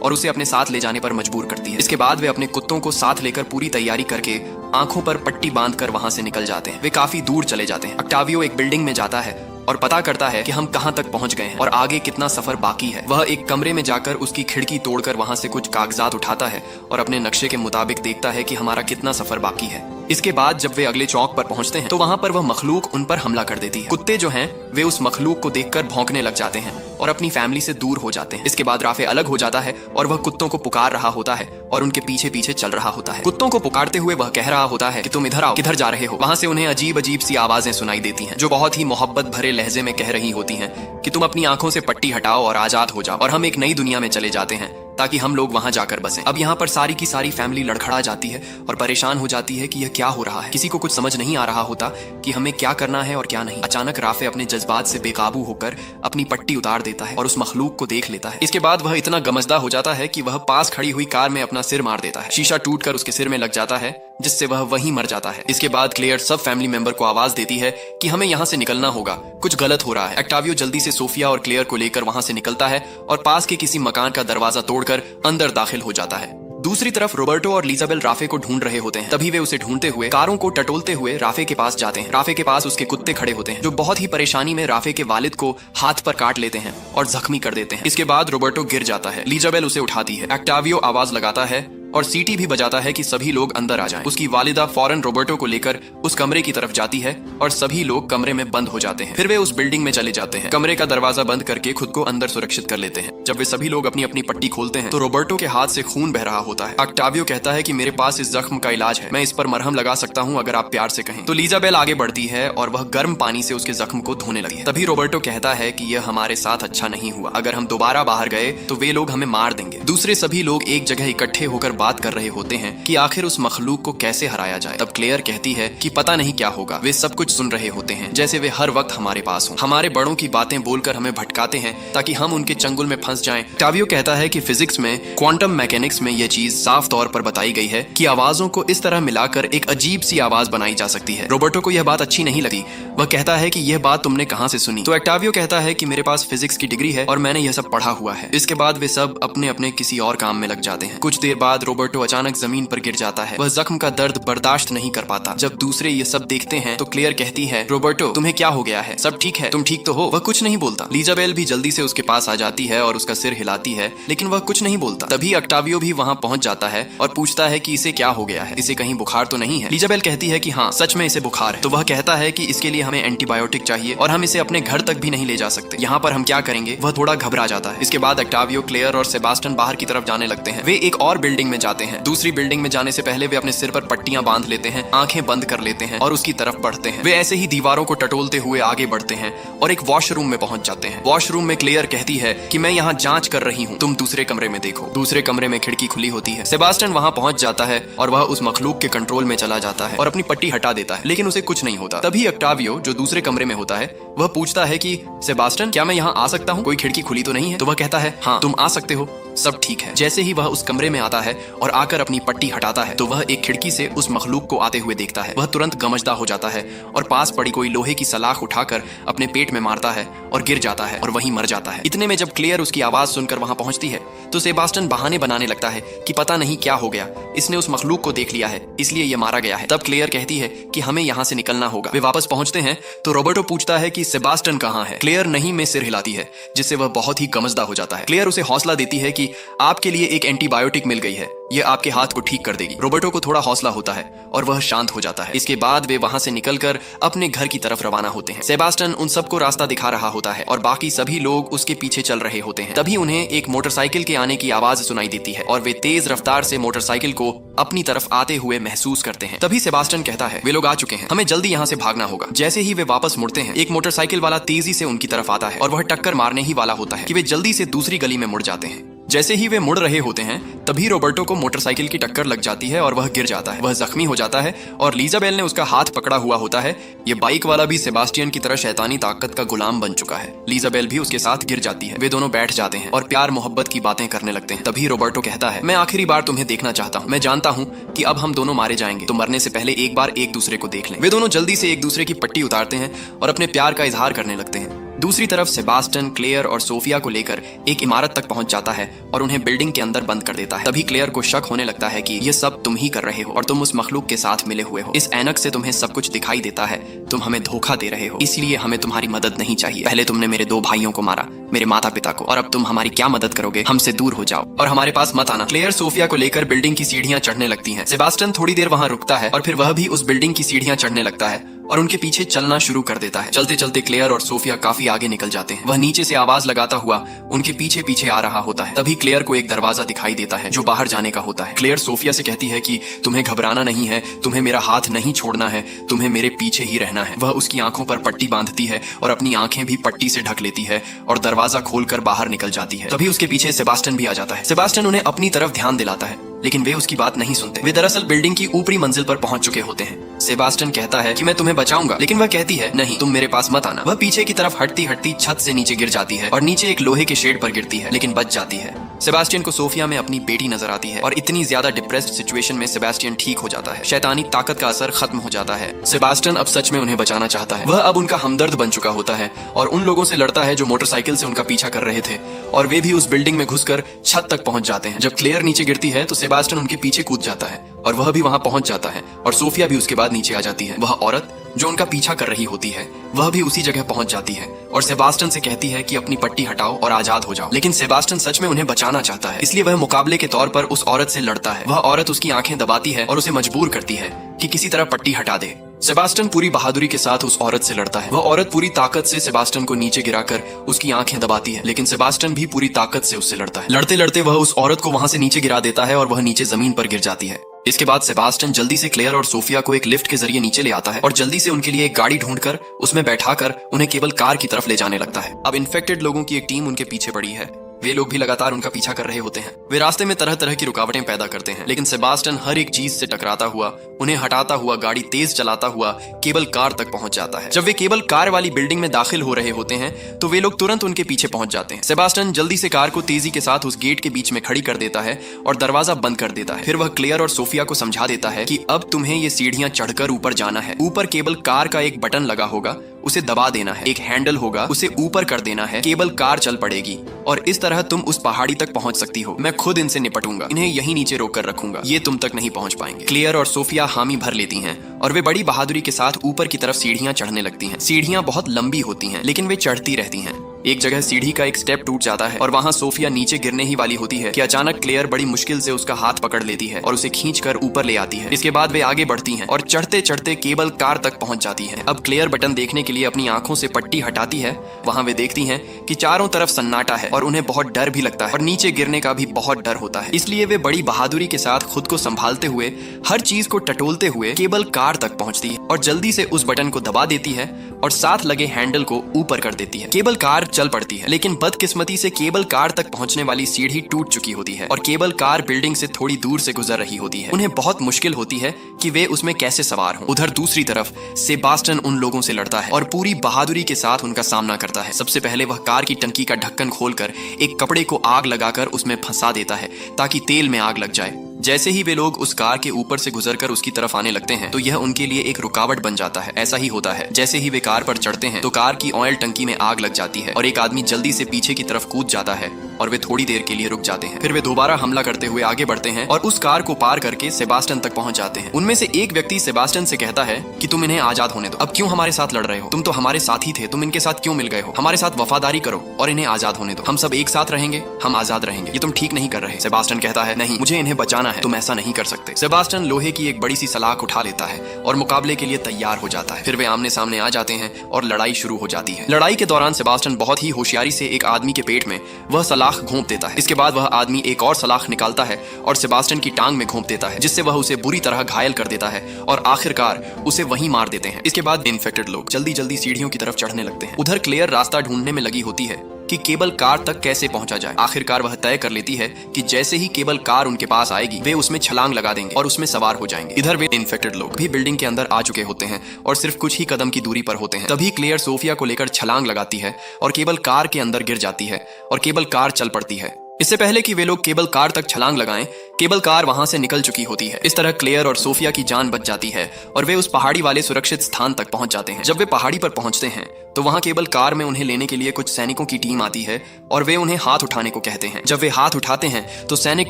और उसे अपने साथ ले जाने पर मजबूर करती है। इसके बाद वे अपने कुत्तों को साथ लेकर पूरी तैयारी करके आंखों पर पट्टी बांधकर वहां से निकल जाते हैं। वे काफी दूर चले जाते हैं। ऑक्टावियो एक बिल्डिंग में जाता है और पता करता है कि हम कहां तक पहुंच गए हैं और आगे कितना सफर बाकी है। वह एक कमरे में जाकर उसकी खिड़की तोड़कर वहां से कुछ कागजात उठाता है और अपने नक्शे के मुताबिक देखता है कि हमारा कितना सफर बाकी है। इसके बाद जब वे अगले चौक पर पहुंचते हैं तो वहां पर वह मखलूक उन पर हमला कर देती है। कुत्ते जो हैं वे उस मखलूक को देखकर भौंकने लग जाते हैं और अपनी फैमिली से दूर हो जाते हैं। इसके बाद राफे अलग हो जाता है और वह कुत्तों को पुकार रहा होता है और उनके पीछे पीछे चल रहा होता है। कुत्तों को पुकारते हुए वह कह रहा होता है कि तुम इधर आओ, किधर जा रहे हो। वहां से उन्हें अजीब अजीब सी आवाजें सुनाई देती हैं जो बहुत ही मोहब्बत भरे लहजे में कह रही होती हैं कि तुम अपनी आंखों से पट्टी हटाओ और आजाद हो जाओ और हम एक नई दुनिया में चले जाते हैं ताकि हम लोग वहां जाकर बसें। अब यहाँ पर सारी की सारी फैमिली लड़खड़ा जाती है और परेशान हो जाती है कि यह क्या हो रहा है। किसी को कुछ समझ नहीं आ रहा होता कि हमें क्या करना है और क्या नहीं। अचानक राफे अपने जज्बात से बेकाबू होकर अपनी पट्टी उतार देता है और उस मखलूक को देख लेता है। इसके बाद वह इतना गमजदा हो जाता है कि वह पास खड़ी हुई कार में अपना सिर मार देता है। शीशा टूटकर उसके सिर में लग जाता है जिससे वह वहीं मर जाता है। इसके बाद क्लेयर सब फैमिली मेंबर को आवाज देती है कि हमें यहाँ से निकलना होगा, कुछ गलत हो रहा है। ऑक्टावियो जल्दी से सोफिया और क्लेयर को लेकर वहां से निकलता है और पास के किसी मकान का दरवाजा तोड़कर अंदर दाखिल हो जाता है। दूसरी तरफ रोबर्टो और लीजाबेल राफे को ढूंढ रहे होते हैं। तभी वे उसे ढूंढते हुए कारों को टटोलते हुए राफे के पास जाते हैं। राफे के पास उसके कुत्ते खड़े होते हैं जो बहुत ही परेशानी में राफे के वालिद को हाथ पर काट लेते हैं और जख्मी कर देते हैं। इसके बाद रोबर्टो गिर जाता है। लीजाबेल उसे उठाती है। ऑक्टावियो आवाज लगाता है और सीटी भी बजाता है कि सभी लोग अंदर आ जाएं। उसकी वालिदा फौरन रोबर्टो को लेकर उस कमरे की तरफ जाती है और सभी लोग कमरे में बंद हो जाते हैं। फिर वे उस बिल्डिंग में चले जाते हैं। कमरे का दरवाजा बंद करके खुद को अंदर सुरक्षित कर लेते हैं। जब वे सभी लोग अपनी अपनी पट्टी खोलते हैं तो रोबर्टो के हाथ से खून बह रहा होता है। ऑक्टावियो कहता है कि मेरे पास इस जख्म का इलाज है, मैं इस पर मरहम लगा सकता हूँ अगर आप प्यार से कहें। तो लीजाबेल आगे बढ़ती है और वह गर्म पानी से उसके जख्म को धोने लगी है। तभी रोबर्टो कहता है कि यह हमारे साथ अच्छा नहीं हुआ, अगर हम दोबारा बाहर गए तो वे लोग हमें मार देंगे। दूसरे सभी लोग एक जगह इकट्ठे होकर बात कर रहे होते हैं कि आखिर उस मखलूक को कैसे हराया जाए। तब क्लेयर कहती है कि पता नहीं क्या होगा। वे सब कुछ सुन रहे होते हैं जैसे वे हर वक्त हमारे पास हों। हमारे बड़ों की बातें बोलकर हमें भटकाते हैं ताकि हम उनके चंगुल में फंस जाएं। ऑक्टावियो कहता है कि फिजिक्स में, क्वांटम मैकेनिक्स में यह चीज साफ तौर पर बताई गई है कि आवाजों को इस तरह मिलाकर एक अजीब सी आवाज बनाई जा सकती है। रोबर्टो को यह बात अच्छी नहीं लगती। वह कहता है कि यह बात तुमने कहां से सुनी। तो ऑक्टावियो कहता है कि मेरे पास फिजिक्स की डिग्री है और मैंने यह सब पढ़ा हुआ है। इसके बाद वे सब अपने अपने किसी और काम में लग जाते हैं। कुछ देर बाद रोबर्टो अचानक जमीन पर गिर जाता है। वह जख्म का दर्द बर्दाश्त नहीं कर पाता। जब दूसरे ये सब देखते हैं तो क्लेयर कहती है, रोबर्टो तुम्हें क्या हो गया है, सब ठीक है, तुम ठीक तो हो। वह कुछ नहीं बोलता। लीजाबेल भी जल्दी से उसके पास आ जाती है और उसका सिर हिलाती है लेकिन वह कुछ नहीं बोलता। तभी ऑक्टावियो भी वहां पहुंच जाता है और पूछता है कि इसे क्या हो गया है, इसे कहीं बुखार तो नहीं है। लीजाबेल कहती है कि हाँ सच में इसे बुखार है। तो वह कहता है कि इसके लिए हमें एंटीबायोटिक चाहिए और हम इसे अपने घर तक भी नहीं ले जा सकते, यहाँ पर हम क्या करेंगे। वह थोड़ा घबरा जाता है। इसके बाद ऑक्टावियो, क्लेयर और सेबास्टियन बाहर की तरफ जाने लगते हैं। वे एक और बिल्डिंग में जाते हैं। दूसरी बिल्डिंग में जाने से पहले वे अपने सिर पर पट्टियां बांध लेते हैं, आंखें बंद कर लेते हैं और उसकी तरफ बढ़ते हैं। वे ऐसे ही दीवारों को टटोलते हुए आगे बढ़ते हैं और एक वॉशरूम में पहुंच जाते हैं। वॉशरूम में क्लेयर कहती है कि मैं यहाँ जांच कर रही हूँ, तुम दूसरे कमरे में देखो। दूसरे कमरे में खिड़की खुली होती है। सेबास्टियन वहां पहुंच जाता है और वह उस मखलूक के कंट्रोल में चला जाता है और अपनी पट्टी हटा देता है लेकिन उसे कुछ नहीं होता। तभी ऑक्टावियो जो दूसरे कमरे में होता है वह पूछता है कि सेबास्टियन क्या मैं यहाँ आ सकता हूँ, कोई खिड़की खुली तो नहीं है। तो वह कहता है हाँ तुम आ सकते हो, सब ठीक है। जैसे ही वह उस कमरे में आता है और आकर अपनी पट्टी हटाता है तो वह एक खिड़की से उस मखलूक को आते हुए देखता है। वह तुरंत गमजदा हो जाता है और पास पड़ी कोई लोहे की सलाख उठाकर अपने पेट में मारता है और गिर जाता है और वहीं मर जाता है। इतने में जब क्लेयर उसकी आवाज सुनकर वहां पहुंचती है तो सेबास्टियन बहाने बनाने लगता है कि पता नहीं क्या हो गया, इसने उस मखलूक को देख लिया है इसलिए ये मारा गया है। तब क्लेयर कहती है कि हमें यहाँ से निकलना होगा। वे वापस पहुंचते हैं तो रोबर्टो पूछता है कि सेबास्टियन कहाँ है। क्लेयर नहीं में सिर हिलाती है जिससे वह बहुत ही गमजदा हो जाता है। क्लेयर उसे हौसला देती है कि आपके लिए एक एंटीबायोटिक मिल गई है, यह आपके हाथ को ठीक कर देगी। रोबर्टो को थोड़ा हौसला होता है और वह शांत हो जाता है। इसके बाद वे वहां से निकलकर अपने घर की तरफ रवाना होते हैं। सेबास्टियन उन सबको रास्ता दिखा रहा होता है और बाकी सभी लोग उसके पीछे चल रहे होते हैं। तभी उन्हें एक मोटरसाइकिल के आने की आवाज सुनाई देती है और वे तेज रफ्तार से मोटरसाइकिल को अपनी तरफ आते हुए महसूस करते हैं। तभी सेबास्टियन कहता है वे लोग आ चुके हैं, हमें जल्दी यहाँ से भागना होगा। जैसे ही वे वापस मुड़ते हैं एक मोटरसाइकिल वाला तेजी से उनकी तरफ आता है और वह टक्कर मारने ही वाला होता है कि वे जल्दी से दूसरी गली में मुड़ जाते हैं। जैसे ही वे मुड़ रहे होते हैं तभी रोबर्टो को मोटरसाइकिल की टक्कर लग जाती है और वह गिर जाता है। वह जख्मी हो जाता है और लीजाबेल ने उसका हाथ पकड़ा हुआ होता है। ये बाइक वाला भी सेबास्टियन की तरह शैतानी ताकत का गुलाम बन चुका है। लीजाबेल भी उसके साथ गिर जाती है। वे दोनों बैठ जाते हैं और प्यार मोहब्बत की बातें करने लगते हैं। तभी रोबर्टो कहता है मैं आखिरी बार तुम्हें देखना चाहता हूँ, मैं जानता हूँ कि अब हम दोनों मारे जाएंगे, तो मरने से पहले एक बार एक दूसरे को देख लें। वे दोनों जल्दी से एक दूसरे की पट्टी उतारते हैं और अपने प्यार का इजहार करने लगते हैं। दूसरी तरफ सेबास्टियन क्लेयर और सोफिया को लेकर एक इमारत तक पहुंच जाता है और उन्हें बिल्डिंग के अंदर बंद कर देता है। तभी क्लेयर को शक होने लगता है कि ये सब तुम ही कर रहे हो और तुम उस मखलूक के साथ मिले हुए हो। इस ऐनक से तुम्हें सब कुछ दिखाई देता है, तुम हमें धोखा दे रहे हो, इसलिए हमें तुम्हारी मदद नहीं चाहिए। पहले तुमने मेरे 2 भाइयों को मारा, मेरे माता पिता को, और अब तुम हमारी क्या मदद करोगे? हमसे दूर हो जाओ और हमारे पास मत आना। क्लेयर सोफिया को लेकर बिल्डिंग की सीढ़ियां चढ़ने लगती हैं। सेबास्टियन थोड़ी देर वहां रुकता है और फिर वह भी उस बिल्डिंग की सीढ़ियां चढ़ने लगता है और उनके पीछे चलना शुरू कर देता है। चलते चलते क्लेयर और सोफिया काफी आगे निकल जाते हैं। वह नीचे से आवाज लगाता हुआ उनके पीछे पीछे आ रहा होता है। तभी क्लेयर को एक दरवाजा दिखाई देता है जो बाहर जाने का होता है। क्लेयर सोफिया से कहती है कि तुम्हें घबराना नहीं है, तुम्हें मेरा हाथ नहीं छोड़ना है, तुम्हें मेरे पीछे ही रहना है। वह उसकी आंखों पर पट्टी बांधती है और अपनी आंखें भी पट्टी से ढक लेती है और दरवाजा खोलकर बाहर निकल जाती है। तभी उसके पीछे सेबास्टियन भी आ जाता है। सेबास्टियन उन्हें अपनी तरफ ध्यान दिलाता है, लेकिन वे उसकी बात नहीं सुनते। वे दरअसल बिल्डिंग की ऊपरी मंजिल पर पहुंच चुके होते हैं। सेबास्टियन कहता है कि मैं तुम्हें बचाऊंगा, लेकिन वह कहती है नहीं, तुम मेरे पास मत आना। वह पीछे की तरफ हटती हटती छत से नीचे गिर जाती है और नीचे एक लोहे के शेड पर गिरती है, लेकिन बच जाती है। सेबास्टियन को सोफिया में अपनी बेटी नजर आती है और इतनी ज्यादा डिप्रेस्ड सिचुएशन में सेबास्टियन ठीक हो जाता है। शैतानी ताकत का असर खत्म हो जाता है। सेबास्टियन अब सच में उन्हें बचाना चाहता है। वह अब उनका हमदर्द बन चुका होता है और उन लोगों से लड़ता है जो मोटरसाइकिल से उनका पीछा कर रहे थे, और वे भी उस बिल्डिंग में घुसकर छत तक पहुंच जाते हैं। जब क्लेयर नीचे गिरती है तो सेबास्टियन उनके पीछे कूद जाता है और वह भी वहां पहुंच जाता है और सोफिया भी उसके बाद नीचे आ जाती है। वह औरत जो उनका पीछा कर रही होती है वह भी उसी जगह पहुंच जाती है और सेबास्टियन से कहती है कि अपनी पट्टी हटाओ और आजाद हो जाओ। लेकिन सेबास्टियन सच में उन्हें बचाना चाहता है, इसलिए वह मुकाबले के तौर पर उस औरत से लड़ता है। वह औरत उसकी आंखें दबाती है और उसे मजबूर करती है कि किसी तरह पट्टी हटा दे। सेबास्टियन पूरी बहादुरी के साथ उस औरत से लड़ता है। वह औरत पूरी ताकत से सेबास्टियन को नीचे गिराकर उसकी आंखें दबाती है, लेकिन सेबास्टियन भी पूरी ताकत से उससे लड़ता है। लड़ते लड़ते वह उस औरत को वहां से नीचे गिरा देता है और वह नीचे जमीन पर गिर जाती है। इसके बाद सेबास्टियन जल्दी से क्लेयर और सोफिया को एक लिफ्ट के जरिए नीचे ले आता है और जल्दी से उनके लिए एक गाड़ी ढूंढकर उसमें बैठाकर उन्हें केबल कार की तरफ ले जाने लगता है। अब इन्फेक्टेड लोगों की एक टीम उनके पीछे पड़ी है। वे लोग भी लगातार उनका पीछा कर रहे होते हैं। वे रास्ते में तरह तरह की रुकावटें पैदा करते हैं, लेकिन सेबास्टियन हर एक चीज से टकराता हुआ, उन्हें हटाता हुआ, गाड़ी तेज चलाता हुआ केबल कार तक पहुंच जाता है। जब वे केबल कार वाली बिल्डिंग में दाखिल हो रहे होते हैं तो वे लोग तुरंत उनके पीछे पहुंच जाते हैं। सेबास्टियन जल्दी से कार को तेजी के साथ उस गेट के बीच में खड़ी कर देता है और दरवाजा बंद कर देता है। फिर वह क्लेयर और सोफिया को समझा देता है कि अब तुम्हें ये सीढ़ियां चढ़कर ऊपर जाना है। ऊपर केबल कार का एक बटन लगा होगा, उसे दबा देना है। एक हैंडल होगा, उसे ऊपर कर देना है, केबल कार चल पड़ेगी और इस तरह तुम उस पहाड़ी तक पहुंच सकती हो। मैं खुद इनसे निपटूंगा, इन्हें यहीं नीचे रोक कर रखूंगा, ये तुम तक नहीं पहुंच पाएंगे। क्लेयर और सोफिया हामी भर लेती हैं और वे बड़ी बहादुरी के साथ ऊपर की तरफ सीढ़ियां चढ़ने लगती हैं। सीढ़ियां बहुत लंबी होती हैं, लेकिन वे चढ़ती रहती हैं। एक जगह सीढ़ी का एक स्टेप टूट जाता है और वहां सोफिया नीचे गिरने ही वाली होती है कि अचानक क्लेयर बड़ी मुश्किल से उसका हाथ पकड़ लेती है और उसे खींचकर ऊपर ले आती है। इसके बाद वे आगे बढ़ती हैं और चढ़ते चढ़ते केबल कार तक पहुंच जाती हैं। अब क्लेयर बटन देखने के लिए अपनी आंखों से पट्टी हटाती है। वहां वे देखती हैं कि चारों तरफ सन्नाटा है और उन्हें बहुत डर भी लगता है और नीचे गिरने का भी बहुत डर होता है। इसलिए वे बड़ी बहादुरी के साथ खुद को संभालते हुए, हर चीज को टटोलते हुए केबल कार तक पहुंचती है और जल्दी से उस बटन को दबा देती है और साथ लगे हैंडल को ऊपर कर देती है। केबल कार चल पड़ती है, लेकिन बदकिस्मती से केबल कार तक पहुंचने वाली सीढ़ी टूट चुकी होती है और केबल कार बिल्डिंग से थोड़ी दूर से गुजर रही होती है। उन्हें बहुत मुश्किल होती है कि वे उसमें कैसे सवार हों। उधर दूसरी तरफ सेबास्टियन उन लोगों से लड़ता है और पूरी बहादुरी के साथ उनका सामना करता है। सबसे पहले वह कार की टंकी का ढक्कन खोलकर एक कपड़े को आग लगाकर उसमें फंसा देता है ताकि तेल में आग लग जाए। जैसे ही वे लोग उस कार के ऊपर से गुजरकर उसकी तरफ आने लगते हैं तो यह उनके लिए एक रुकावट बन जाता है। ऐसा ही होता है, जैसे ही वे कार पर चढ़ते हैं तो कार की ऑयल टंकी में आग लग जाती है और एक आदमी जल्दी से पीछे की तरफ कूद जाता है और वे थोड़ी देर के लिए रुक जाते हैं। फिर वे दोबारा हमला करते हुए आगे बढ़ते हैं और उस कार को पार करके सेबास्टियन तक पहुंच जाते हैं। उनमें से एक व्यक्ति सेबास्टियन से कहता है कि तुम इन्हें आजाद होने दो, अब क्यों हमारे साथ लड़ रहे हो? तुम तो हमारे साथी थे, तुम इनके साथ क्यों मिल गए हो? हमारे साथ वफादारी करो और इन्हें आजाद होने दो। हम सब एक साथ रहेंगे, हम आजाद रहेंगे। ये तुम ठीक नहीं कर रहे। सेबास्टियन कहता है नहीं, मुझे इन्हें बचाना है, तुम ऐसा नहीं कर सकते। सेबास्टियन लोहे की एक बड़ी सी सलाख उठा लेता है और मुकाबले के लिए तैयार हो जाता है। फिर वे आमने सामने आ जाते हैं और लड़ाई शुरू हो जाती है। लड़ाई के दौरान सेबास्टियन बहुत ही होशियारी से एक आदमी के पेट में वह सलाख घोंप देता है। इसके बाद वह आदमी एक और सलाख निकालता है और सेबास्टियन की टांग में घोंप देता है, जिससे वह उसे बुरी तरह घायल कर देता है और आखिरकार उसे वहीं मार देते हैं। इसके बाद इन्फेक्टेड लोग जल्दी जल्दी सीढ़ियों की तरफ चढ़ने लगते हैं। उधर क्लेयर रास्ता ढूंढने में लगी होती है कि केबल कार तक कैसे पहुंचा जाए। आखिरकार वह तय कर लेती है कि जैसे ही केबल कार उनके पास आएगी वे उसमें छलांग लगा देंगे और उसमें सवार हो जाएंगे। इधर वे इन्फेक्टेड लोग भी बिल्डिंग के अंदर आ चुके होते हैं और सिर्फ कुछ ही कदम की दूरी पर होते हैं। तभी क्लेयर सोफिया को लेकर छलांग लगाती है और केबल कार के अंदर गिर जाती है और केबल कार चल पड़ती है। इससे पहले कि वे लोग केबल कार तक छलांग लगाएं, केबल कार वहां से निकल चुकी होती है। इस तरह क्लेयर और सोफिया की जान बच जाती है और वे उस पहाड़ी वाले सुरक्षित स्थान तक पहुंच जाते हैं। जब वे पहाड़ी पर पहुंचते हैं तो वहां केबल कार में उन्हें लेने के लिए कुछ सैनिकों की टीम आती है और वे उन्हें हाथ उठाने को कहते हैं। जब वे हाथ उठाते हैं तो सैनिक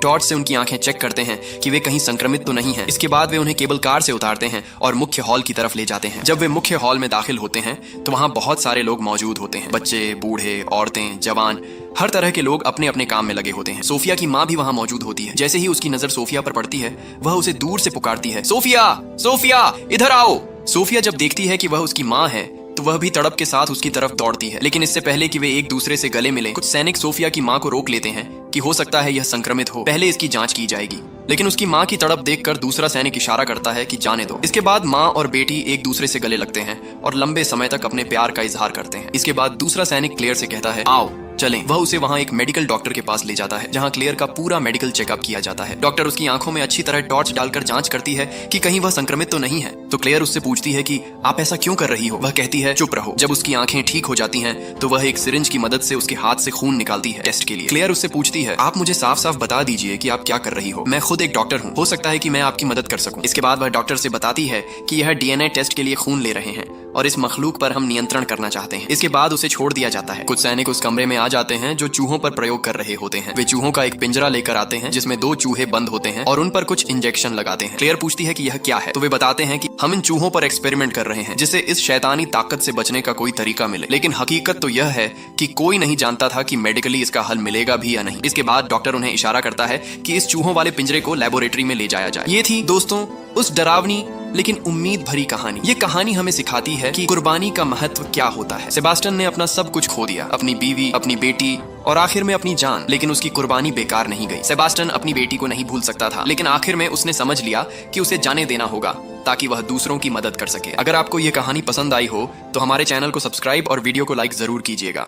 टॉर्च से उनकी आंखें चेक करते हैं कि वे कहीं संक्रमित तो नहीं हैं। इसके बाद वे उन्हें केबल कार से उतारते हैं और मुख्य हॉल की तरफ ले जाते हैं। जब वे मुख्य हॉल में दाखिल होते हैं तो वहां बहुत सारे लोग मौजूद होते हैं, बच्चे, बूढ़े, औरतें, जवान, हर तरह के लोग अपने अपने काम में लगे होते हैं। सोफिया की माँ भी वहां मौजूद होती है। जैसे ही उसकी नजर सोफिया पर पड़ती है वह उसे दूर से पुकारती है, सोफिया, सोफिया, इधर आओ। सोफिया जब देखती है कि वह उसकी माँ है तो वह भी तड़प के साथ उसकी तरफ दौड़ती है। लेकिन इससे पहले कि वे एक दूसरे से गले मिलें, कुछ सैनिक सोफिया की माँ को रोक लेते हैं कि हो सकता है यह संक्रमित हो, पहले इसकी जांच की जाएगी। लेकिन उसकी माँ की तड़प देखकर दूसरा सैनिक इशारा करता है कि जाने दो। इसके बाद माँ और बेटी एक दूसरे से गले लगते हैं और लंबे समय तक अपने प्यार का इजहार करते हैं। इसके बाद दूसरा सैनिक क्लेयर से कहता है, आओ चलें। वह उसे वहां एक मेडिकल डॉक्टर के पास ले जाता है जहां क्लेयर का पूरा मेडिकल चेकअप किया जाता है। डॉक्टर उसकी आंखों में अच्छी तरह टॉर्च डालकर जांच करती है कि कहीं वह संक्रमित तो नहीं है। तो क्लेयर उससे पूछती है कि आप ऐसा क्यों कर रही हो। वह कहती है, चुप रहो। जब उसकी आंखें ठीक हो जाती हैं तो वह एक सिरिंज की मदद से उसके हाथ से खून निकालती है टेस्ट के लिए। क्लेयर उससे पूछती है, आप मुझे साफ साफ बता दीजिए कि आप क्या कर रही हो, मैं खुद एक डॉक्टर हूँ, हो सकता है कि मैं आपकी मदद कर सकूं। इसके बाद वह डॉक्टर से बताती है कि यह डीएनए टेस्ट के लिए खून ले रहे हैं और इस मखलूक पर हम नियंत्रण करना चाहते हैं। इसके बाद उसे छोड़ दिया जाता है। कुछ सैनिक उस कमरे में आ जाते हैं जो चूहों पर प्रयोग कर रहे होते हैं। वे चूहों का एक पिंजरा लेकर आते हैं जिसमें 2 चूहे बंद होते हैं और उन पर कुछ इंजेक्शन लगाते हैं। क्लेयर पूछती है कि यह क्या है, तो वे बताते हैं कि हम इन चूहों पर एक्सपेरिमेंट कर रहे हैं जिससे इस शैतानी ताकत से बचने का कोई तरीका मिले। लेकिन हकीकत तो यह है कि कोई नहीं जानता था कि मेडिकली इसका हल मिलेगा भी या नहीं। इसके बाद डॉक्टर उन्हें इशारा करता है कि इस चूहों वाले पिंजरे को लेबोरेटरी में ले जाया जाए। ये थी दोस्तों उस डरावनी लेकिन उम्मीद भरी कहानी। ये कहानी हमें सिखाती है कि कुर्बानी का महत्व क्या होता है। सेबास्टियन ने अपना सब कुछ खो दिया, अपनी बीवी, अपनी बेटी और आखिर में अपनी जान, लेकिन उसकी कुर्बानी बेकार नहीं गई। सेबास्टियन अपनी बेटी को नहीं भूल सकता था, लेकिन आखिर में उसने समझ लिया कि उसे जाने देना होगा ताकि वह दूसरों की मदद कर सके। अगर आपको यह कहानी पसंद आई हो तो हमारे चैनल को सब्सक्राइब और वीडियो को लाइक जरूर कीजिएगा।